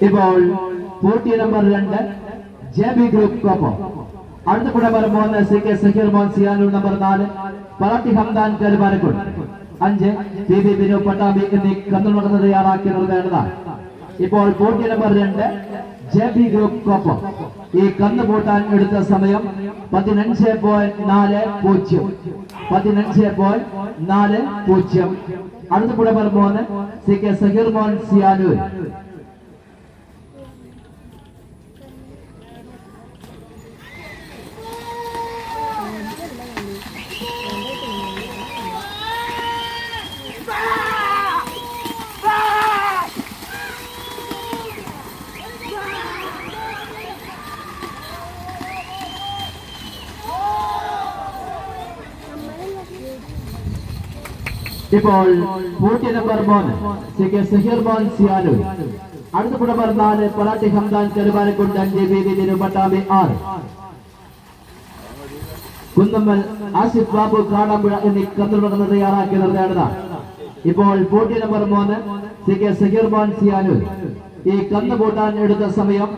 ഇപ്പോൾ പോട്ടി number 2 JB group അടുത്ത കൂടെ number 3 CK Zakir Mon Siyanoor number 4 Paratti Hamdan Karuvarakkul 5 PB Binu Pattambi എന്നീ കന്നുകൾ തയ്യാറാക്കി നിർത്തേണ്ടതാണ്. ഇപ്പോൾ പോട്ടി നമ്പർ 2 JB ഗ്രൂപ്പ് ഈ കന്ന് പൂട്ടാൻ എടുത്ത സമയം 15.40 15.40. അടുത്ത കൂടെ നമ്പർ 3 CK സക്കീർ മോൻ സിയാനൂർ. ഇപ്പോൾ പോട്ടി നമ്പർ 3 CK സക്കീർ മോൻ സിയാനൂർ. അടുത്ത കൂടെ നമ്പർ 4 പറാട്ടി ഹംദാൻ കരുവാരക്കുൾ 5 PB ബിനു പട്ടാമ്പി 6 കുന്നമ്മൽ ആസിഫ് ബാബു കാടാമ്പുഴ എന്നീ കന്നുകൾ തയ്യാറാക്കി നിർത്തേണ്ടതാണ്. ഇപ്പോൾ പോട്ടി നമ്പർ 3 CK സക്കീർ മോൻ സിയാനൂർ. ഈ കന്ന് പൂട്ടാൻ എടുത്ത സമയം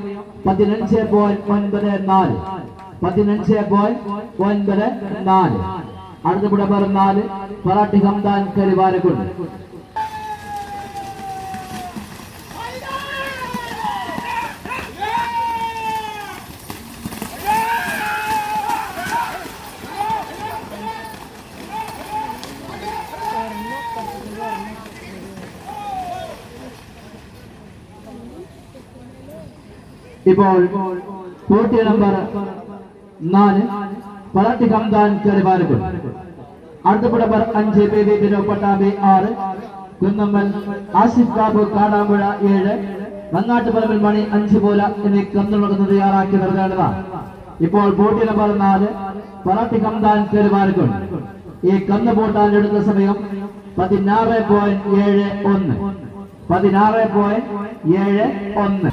15.94 15.94. അടുത്ത കൂടെ നമ്പർ 4 പറാട്ടി ഹംദാൻ കരുവാരക്കുൾ. ഇപ്പോൾ പോട്ടി നമ്പർ 4 പറാട്ടി ഹംദാൻ കരുവാരക്കുൾ. അടുത്ത കൂടെ നമ്പർ 5 PB ബിനു പട്ടാമ്പി 6 കുന്നമ്മൽ ആസിഫ് ബാബു കാടാമ്പുഴ 7 മങ്ങാട്ടുപറമ്പിൽ മണി 5 പോല എന്നീ കന്നുകൾ തയ്യാറാക്കി നിർത്തേണ്ടതാണ്. ഇപ്പോൾ പോട്ടി നമ്പർ 4 പറാട്ടി ഹംദാൻ കരുവാരക്കുൾ. ഈ കന്ന് പൂട്ടാൻ എടുത്ത സമയം 16.71 16.71.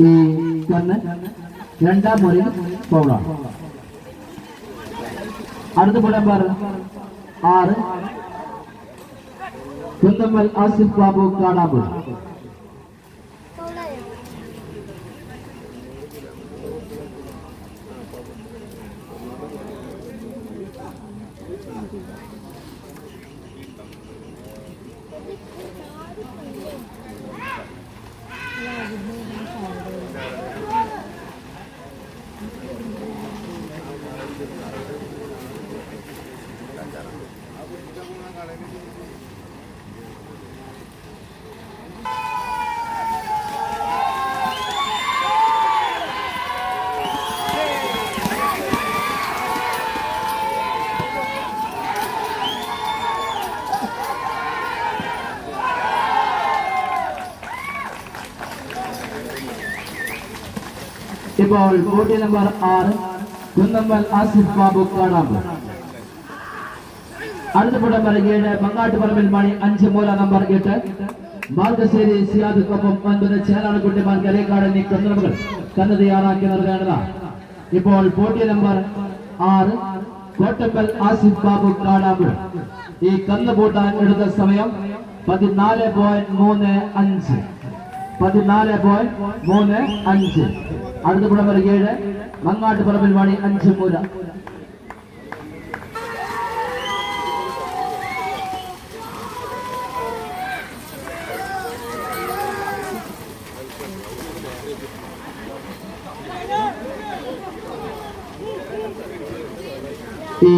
ഈ കന്ന് രണ്ടാം മുറിയിൽ പൗളാണ്. അടുത്ത നമ്പർ 6 കുന്നമ്മൽ ആസിഫ് ബാബു കാടാമ്പുഴ. ഇപ്പോൾ പോട്ടി നമ്പർ 6 കുന്നമ്മൽ ആസിഫ് ബാബു കാടാമ്പുഴ. അടുത്ത നമ്പർ 7 മങ്ങാട്ടുപറമ്പിൽ മണി 5 മൂല നമ്പർ 8 മാർഗശ്ശേരി സിയാദുക്കൊപ്പം 9 ചേലാണക്കുട്ടിമാർ കരേക്കാട് എന്നീ കന്നുകൾ കന്ന് തയ്യാറാക്കി നൽകേണ്ടതാണ്. ഇപ്പോൾ പോട്ടി നമ്പർ 6 കോട്ടമ്പൽ ആസിഫ് ബാബു കാടാമ്പുഴ. ഈ കന്ന് പൂട്ടാൻ എടുത്ത സമയം 14.35 14.35. അടുത്ത നമ്പർ 7 മങ്ങാട്ടുപറമ്പിൽ മണി 5 മൂല. ഈ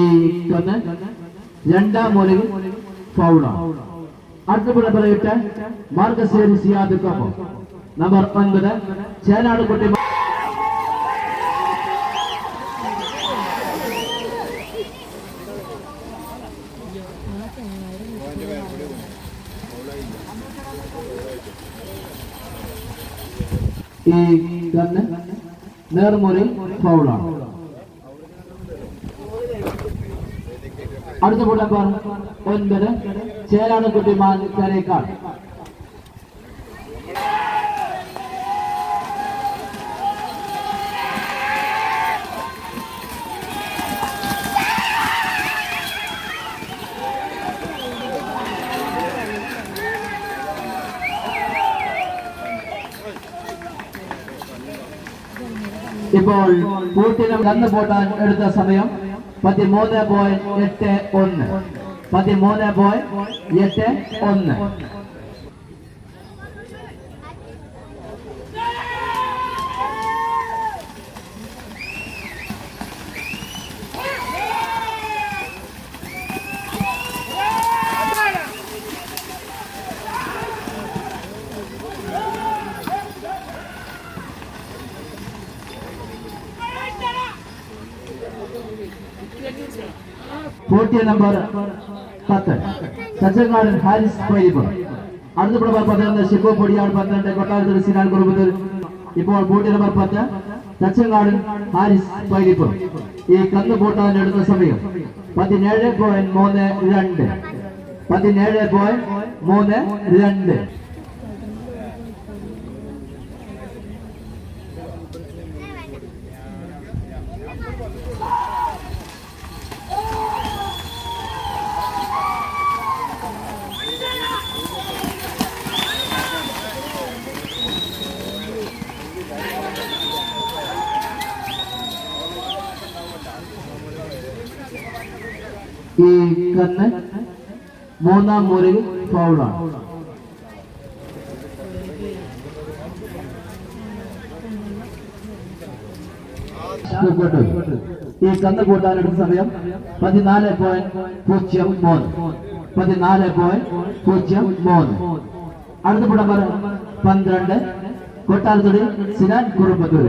കന്ന് രണ്ടാം മുറിയിൽ ഫൗളാണ്. അടുത്ത നമ്പർ 8 മാർഗശ്ശേരി സിയാദുക്കൊപ്പം നമ്പർ 9 ചേലാടുകുട്ടി. ഈ കന്ന് നേർമുറി ഫൗളാണ്. അടുത്ത നമ്പർ 9 ചേലാണ് കുട്ടിമാൻ കരേക്കാട്. ഇപ്പോൾ കൂട്ടിനും കന്ന് പോട്ടാൻ എടുത്ത സമയം 13.81. 13.81. പോട്ടിയ നമ്പർ 10 സജ്ജങ്കാടൻ ഹാരിസ് പൈലിപ്പുറം. അടുത്ത 11 ഷിബു പൊടിയാൾ 12 കൊട്ടാരത്തിൽ സിനാൻ കുറുമ്പത്തൂർ. ഇപ്പോൾ പോട്ടി നമ്പർ 10 സജ്ജങ്കാടൻ ഹാരിസ് പൈലിപ്പുറം. ഈ കന്ന് പോട്ടാൻ എടുത്ത സമയം 17.32. 17.32. ഈ കന്ന് മൂന്നാം മുറിയിൽ ഫൗളാണ്. ഈ കന്ന് കൂട്ടാനെടുത്ത സമയം 14.03. 14.03. അടുത്ത നമ്പർ 12 കൊട്ടാരത്തുടി സിനാൻ കുറുമ്പത്തൂർ.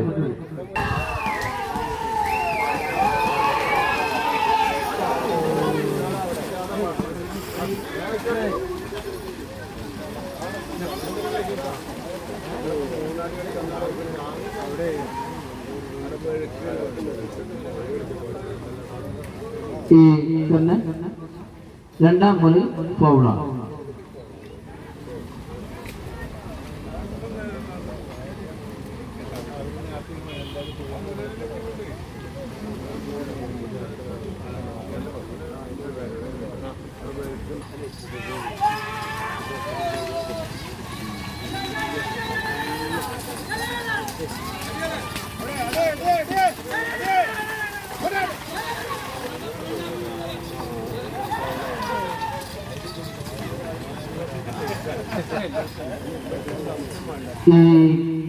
ഈ കന്ന് രണ്ടാം മുറി ഫൗളാണ്. ഈ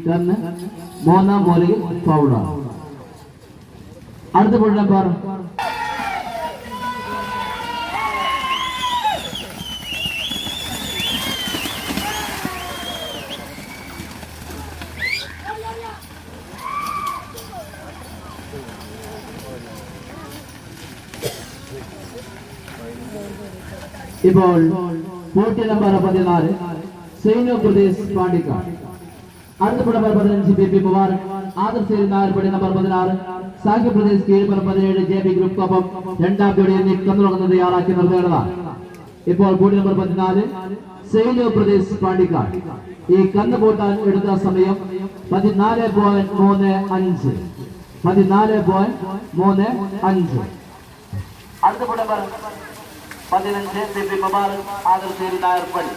കന്ന് മൂന്നാം മുറിയിൽ ഫൗളാണ്. അടുത്ത നമ്പർ ഇപ്പോൾ പോട്ടി നമ്പർ 14 സൈനോ പ്രദേശ് പാണ്ടിക്കാട്. അടുത്ത number 15 P Mubarak. Adarsh Nayarpadi number 16 Sagi Pradesh Keezhpuram 17 JB ഗ്രൂപ്പിനൊപ്പം രണ്ടാം ജോഡിയിൽ കന്നുറങ്ങുന്നത് തയ്യാറാക്കി നിർത്തേണ്ടതാണ്. ഇപ്പോൾ പോട്ടി നമ്പർ 14 സൈനോ പ്രദേശ് പാണ്ടിക്കാട്. ഈ കന്ന് പോട്ടാൻ എടുത്ത സമയം 14.35. 14.35. അടുത്ത നമ്പർ 15 CP മുബാറക്. ആദർശ് നായർപടി.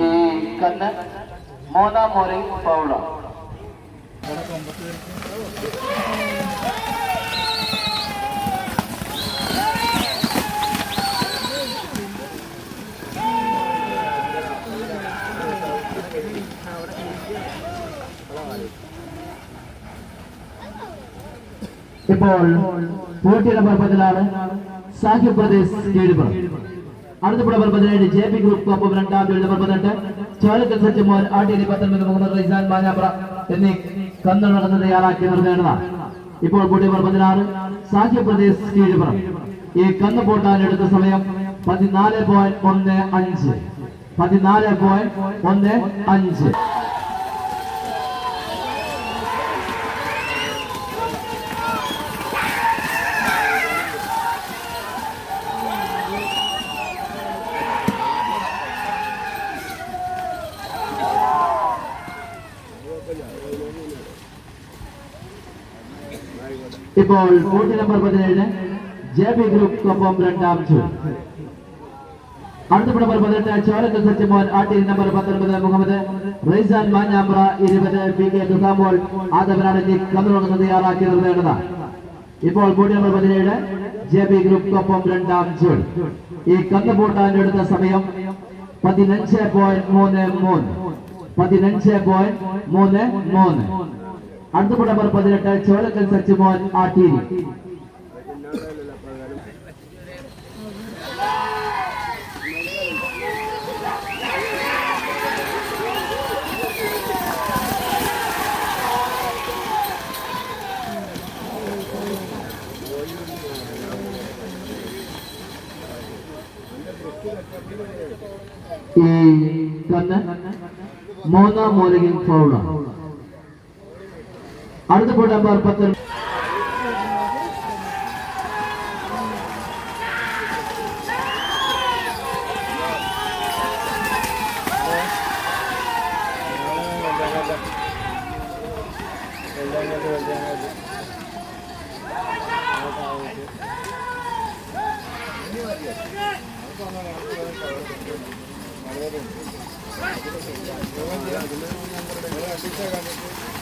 ഈ കന്ന് മൂന്നാം മുറിയിൽ ഫൗളാണ്. ഇപ്പോൾ പോട്ടി നമ്പർ 16 സാഹിബ് പ്രദേശ് കീഴ്പുറം. അടുത്ത നമ്പർ 17 JP ഗ്രൂപ്പ് ഒപ്പം രണ്ടാം ജോഡി നമ്പർ 18 ചോലക്കൽ സച്ചിമോൻ ആട്ടിയിലെ 19 മുഹമ്മദ് റൈസാൻ മാഞ്ഞാമ്പ്ര എന്നീ കന്നുകൾ തയ്യാറാക്കി നിർത്തേണ്ടതാണ്. ഇപ്പോൾ കൂടി നമ്പർ 16 സാഖ്യപ്രദേശ് കീഴുപുറം. ഈ കന്ന് പൂട്ടാൻ എടുത്ത സമയം 14.15 14.15. ഇപ്പോൾ പോട്ടി നമ്പർ 17 JP ഗ്രൂപ്പ് ഒപ്പം രണ്ടാം ജോഡി. അടുത്ത നമ്പർ 18 ചോലക്കൽ സച്ചിമോൻ ആട്ടി നമ്പർ 19 മുഹമ്മദ് റൈസാൻ മാഞ്ഞാമ്പ്ര 20 PK ദുഖാമോൾ ആദവനാണ് ഈ കന്നുകൾ തയ്യാറാക്കി നിർത്തേണ്ടതാണ്. ഇപ്പോൾ പോട്ടി നമ്പർ 17 JP ഗ്രൂപ്പ് ഒപ്പം രണ്ടാം ജോഡി. ഈ കന്ന് പൂട്ടാൻ എടുത്ത സമയം 15.33 15.33. അടുത്ത നമ്പർ 18 ചോലക്കൽ സച്ചിമോൻ ആട്ടീരി. ഈ കന്ന് മൂന്നാം മൂലകിൽ ഫൗളാണ്. അടുത്ത നമ്പർ 10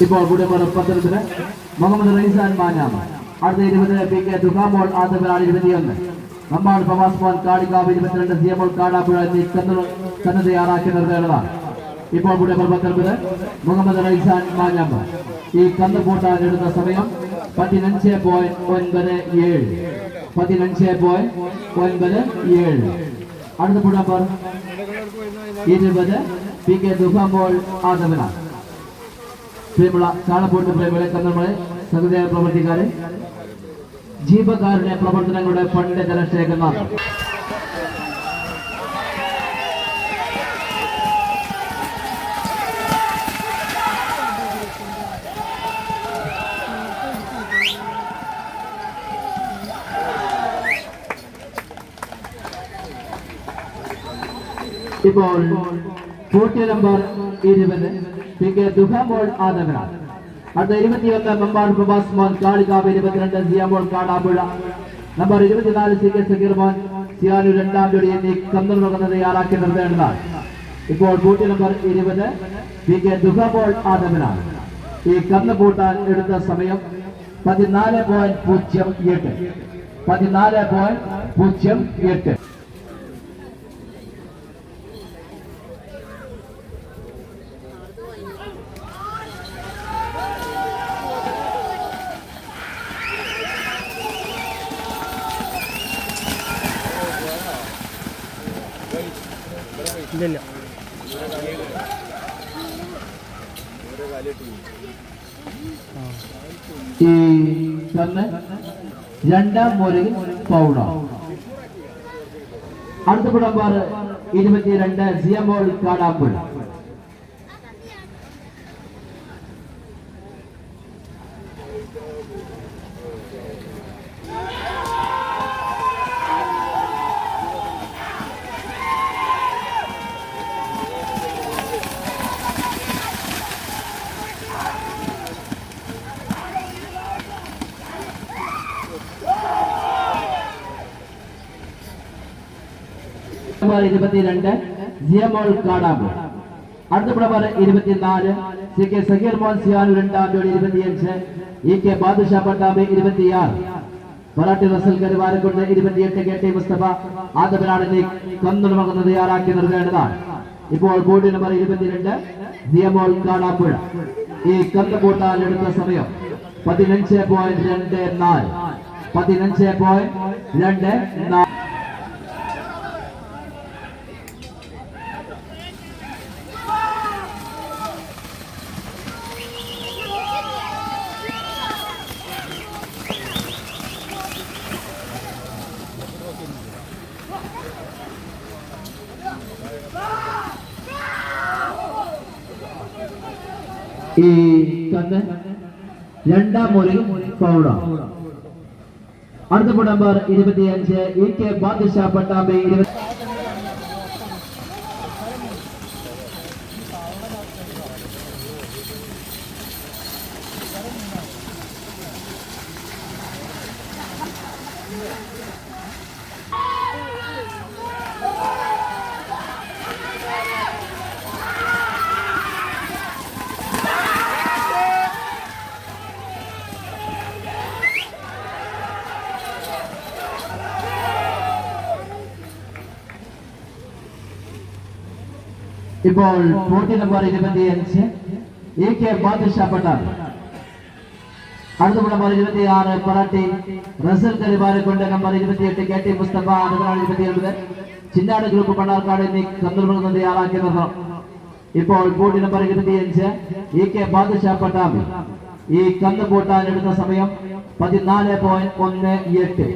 ഇപ്പോൾ കൂടെ പത്രത്തിന് മുഹമ്മദ് റൈസാൻ മാഞ്ഞാമ്പ. അടുത്ത 20 PK ദുഖാമോൾ ആദവനാണ് 21 നമ്മാട് ഫവാസ് മോൻ കാളികാവ് 22 സിയമോൾ കാടാപ്പുഴ എന്നീ കന്ന് തയ്യാറാക്കി നിർത്തേണ്ടതാണ്. ഇപ്പോൾ കൂടെ 19 മുഹമ്മദ് റൈസാൻ മാഞ്ഞാമ്പ. ഈ കന്ന് പൂട്ടാൻ എടുത്ത സമയം 15.97 15.97. അടുത്ത നമ്പർ 20 PK ദുഖാമോൾ ആദവനാണ്. പ്രിയമുള്ള കാളപ്പോട്ട് പ്രേമികളെ, കന്നുകളെ, സഹൃദയ പ്രവർത്തിക്കാരെ, ജീവകാരുടെ പ്രവർത്തനങ്ങളുടെ ഫണ്ട് ജലശേഖരണം ഇപ്പോൾ പോട്ടി നമ്പർ 20 PK ദുഖാമോൾ ആദവനാണ്. അടുത്ത 21 മമ്പാട് ഫവാസ് മോൻ കാളികാവ് 22 സിയമോൾ കാടാപ്പുഴ നമ്പർ 24 CK സക്കീർ മോൻ സിയാനു രണ്ടാം ജോഡി എന്നീ കന്നുകൾ തയ്യാറാക്കി നിർത്തേണ്ടതാണ്. ഇപ്പോൾ പോട്ടി നമ്പർ 20 PK ദുഖാമോൾ ആദവനാണ്. ഈ കന്ന് പൂട്ടാൻ എടുത്ത സമയം 14.08 14.08. ഈ കന്ന് രണ്ടാം മൂലയിൽ പൗഡാണ്. അടുത്ത നമ്പർ 22 സിയമോൾ കാടാപ്പുഴ. നമ്പർ 22 സിയമോൾ കാടാപ്പുഴ. അടുത്ത നമ്പർ 24 CK സക്കീർ മോൻ സിയാനു രണ്ടാം ജോഡി 25 EK ബാദുഷാ പട്ടാമ്പി 26 മറാഠി റസൽ കരുവാരക്കൊണ്ട് 28 KT മുസ്തഫ ആദവനാണ് കന്നുകൾ തയ്യാറാക്കി നിർത്തേണ്ടതാണ്. ഇപ്പോൾ ബോർഡ് നമ്പർ 22 സിയമോൾ കാടാപ്പുഴ. ഈ കന്ന് പൂട്ടാൻ എടുത്ത സമയം 15.24 15.24. ഈ കന്ന് രണ്ടാം മുറി ഫൗളാണ്. അടുത്ത നമ്പർ 25 EK ബാദുഷാ പട്ടാമ്പി. ഇപ്പോൾ പോട്ടി നമ്പർ 25 EK ബാദുഷാ പട്ടാമ്പി. അടുത്ത number 26 Paratti Rasal Karivarakundu. Number 28 KT Mustafa. 29 Chinnad group Mannarkkad എന്നീ കന്നുകൾ തയ്യാറാക്കി നിർത്തണം. ഇപ്പോൾ പോട്ടി നമ്പർ 25 EK ബാദുഷാ പട്ടാമ്പി. ഈ കന്ന് പൂട്ടാൻ എടുത്ത സമയം 14.18.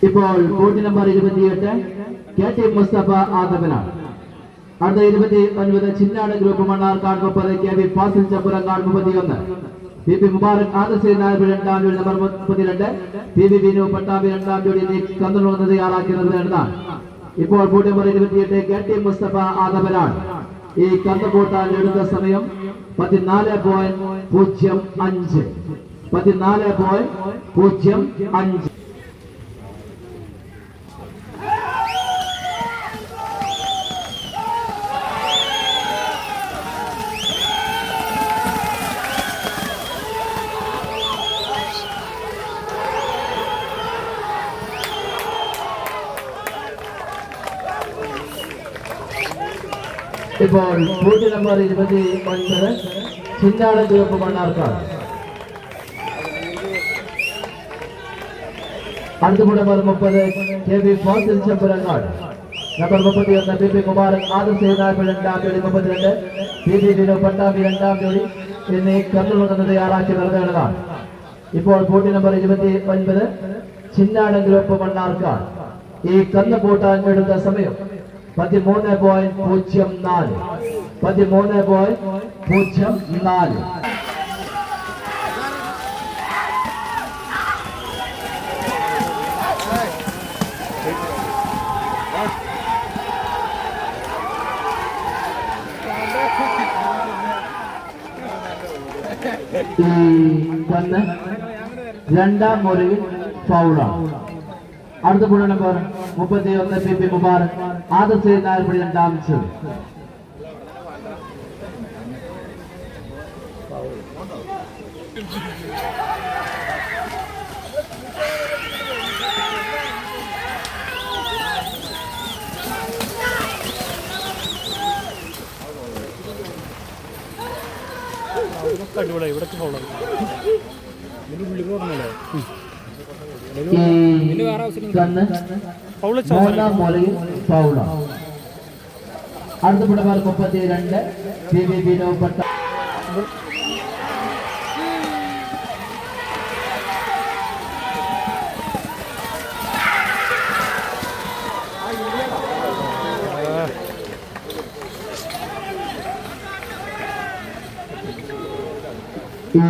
ഇപ്പോൾ പോട്ടി നമ്പർ 28 KT മുസ്തഫ ആദവനാണ്. അടുത്ത 29 Chinnad group Mannarkkad 30 KB Fazil Chappurangad 31 PB Mubarak Adarsh Nair രണ്ടാം ജോഡി. നമ്പർ 32 PB വിനു പട്ടാമ്പി രണ്ടാം ജോഡി എന്നീ കന്നുകൾ തയ്യാറാക്കി നിർത്തുന്നതാണ്. ഇപ്പോൾ പോട്ടി നമ്പർ 28 KT മുസ്തഫ ആദവനാണ്. ഈ കന്ന് പൂട്ടാൻ എടുത്ത സമയം 14.05. 14.05. ഇപ്പോൾ പോട്ടി നമ്പർ 29 ചിന്നാട് ഗ്രൂപ്പ് മണ്ണാർക്കാട്. അടുത്ത number 30 KB Fazil Chappurangad. Number 31 PB Mubarak Adarsh Nair രണ്ടാം ജോഡി. 32 PB വിനു പട്ടാമ്പി രണ്ടാം ജോഡി എന്നീ കന്നുകൾ തയ്യാറാക്കി നിർത്തുന്നതാണ്. ഇപ്പോൾ പോട്ടി നമ്പർ 29 ചിന്നാട് ഗ്രൂപ്പ് മണ്ണാർക്കാട്. ഈ കന്ന് പൂട്ടാൻ എടുത്ത സമയം 13.04. 13.04. ഈ കന്ന് രണ്ടാം മുറിയിൽ ഫൗളാണ്. അടുത്ത നമ്പർ 31 PB മുബാറക് ആദർശ് നായർ രണ്ടാം ജോഡി. അടുത്ത നമ്പർ 32 PB വിനു പട്ടാമ്പി. ഈ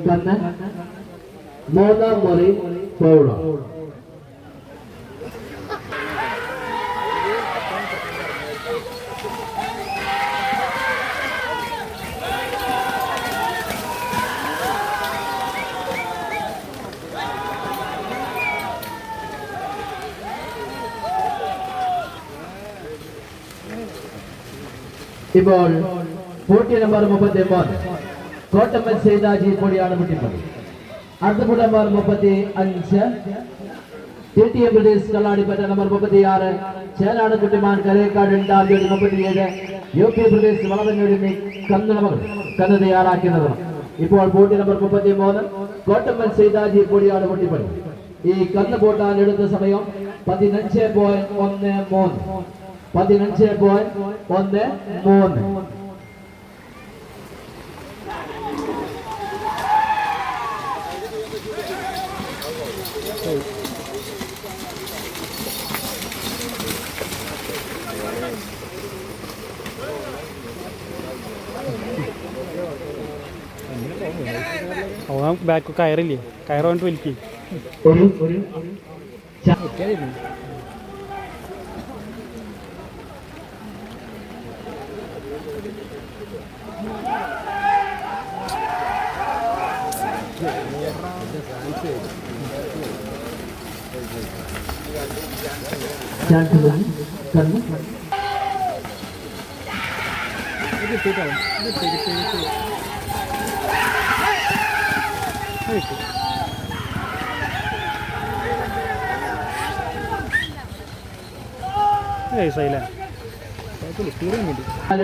കന്ന് മൂന്നാം മുറി ഫൗളാണ്. ഇപ്പോൾ പോട്ടി നമ്പർ 33 കോട്ടമ്മൽ സൈദാജി പൊടിയാണ് മുട്ടിപ്പടി. അടുത്ത number 35 TTM Brothers Kalladippatta number 36, Chenad Kuttiman Karekkad 37, UP Brothers വളവന്നൂരിൽ കന്നുളമകൾ കന്ന് തയ്യാറാക്കുന്നത്. ഇപ്പോൾ ബോട്ട് നമ്പർ 33 കോട്ടമ്മൽ സൈതാജി പൊടിയാട് പൊട്ടിപ്പണി. ഈ കന്ന് പോട്ടാൻ എടുത്ത സമയം 15.13. 15.13. അവൻ ബാക്ക് കയറില്ലേ, കയറാൻ വലിക്കും.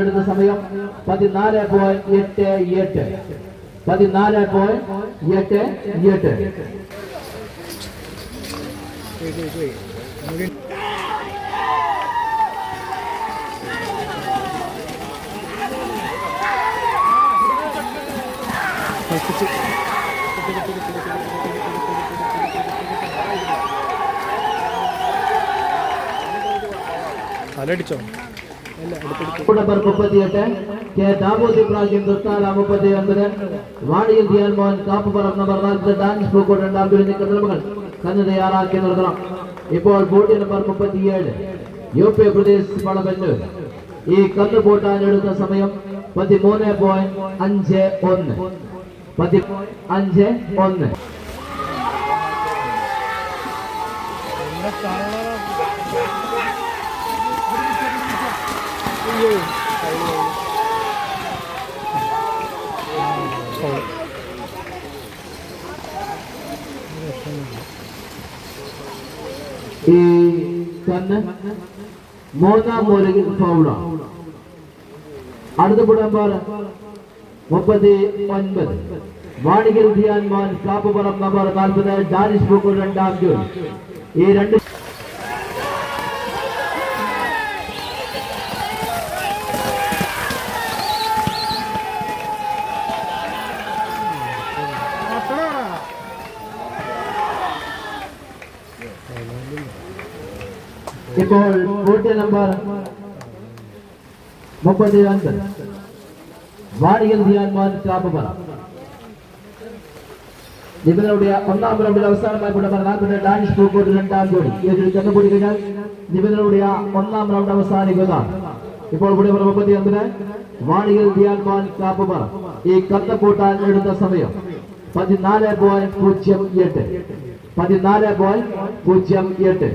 എടുത്ത സമയം 14.88. 14.88. അലടിച്ചോ? നമ്പർ 38 കെ ദാവൂദ് ഇബ്രാഹിം ദുർത്താല 39, വാണിയിൽ ദിയാൻ മോഹൻ കാപ്പുപറം നമ്പർ 40 ഡാൻസ് പൂക്കോട് രണ്ടാം കന്നുകൾ കന്ന് തയ്യാറാക്കി നിർത്തണം. ഇപ്പോൾ ബോട്ട് നമ്പർ 37 UP Brothers വളവന്നൂർ. ഈ കന്ന് പോട്ടാൻ എടുത്ത സമയം 13.51. 13.51. ഈ കന്ന് മൂന്നാം മൂലയിൽ ഫൗളാണ്. അടുത്ത നമ്പർ 39 വാണികൽ ദിയാൻ മോൻ കാപ്പുപുറം നമ്പർ 40 ഡാനിഷ് ബുക്കു രണ്ടാം ജോലി. ഈ രണ്ട് ഇപ്പോൾ ബോട്ട് നമ്പർ 39 വാണികൽ ദിയാൻ മോൻ കാപ്പുപുറം നിബന്ധനയുടെ ഒന്നാം റൗണ്ടിൽ അവസാനമായി നമ്പർ 40 ഡാനിഷ് പൂക്കോട് രണ്ടാം ജോഡി. ഇതിൽ കന്നുകൂടി കഴിഞ്ഞാൽ നിബന്ധനയുടെ ഒന്നാം റൗണ്ട് അവസാനിക്കുന്നതാണ്. ഇപ്പോൾ ഇവിടെ 39 വാണികൽ ദിയാൻ മോൻ കാപ്പുപുറം. ഈ കന്ന് പൂട്ടാൻ എടുത്ത സമയം 14.08. 14.08.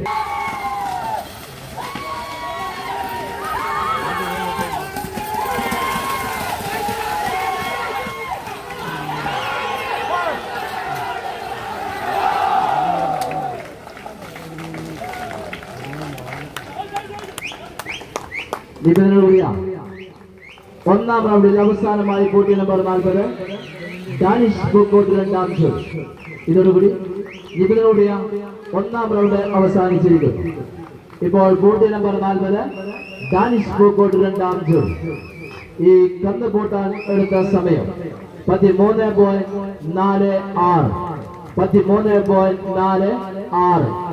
നിബന്ധനയുടെ ഒന്നാം റൗണ്ടിൽ അവസാനമായി ബോട്ട് നമ്പർ 40 ഡാനിഷ് പൂക്കോട് രണ്ടാം ജോഡി. ഇതോടുകൂടി നിബന്ധനയുടെ ഒന്നാം റൗണ്ട് അവസാനിച്ചിരിക്കുന്നു. ഇപ്പോൾ ബോട്ട് നമ്പർ 40 ഡാനിഷ് പൂക്കോട് രണ്ടാം ജോഡി. ഈ കന്ന് പൂട്ടാൻ എടുത്ത സമയം 13.46. 13.46.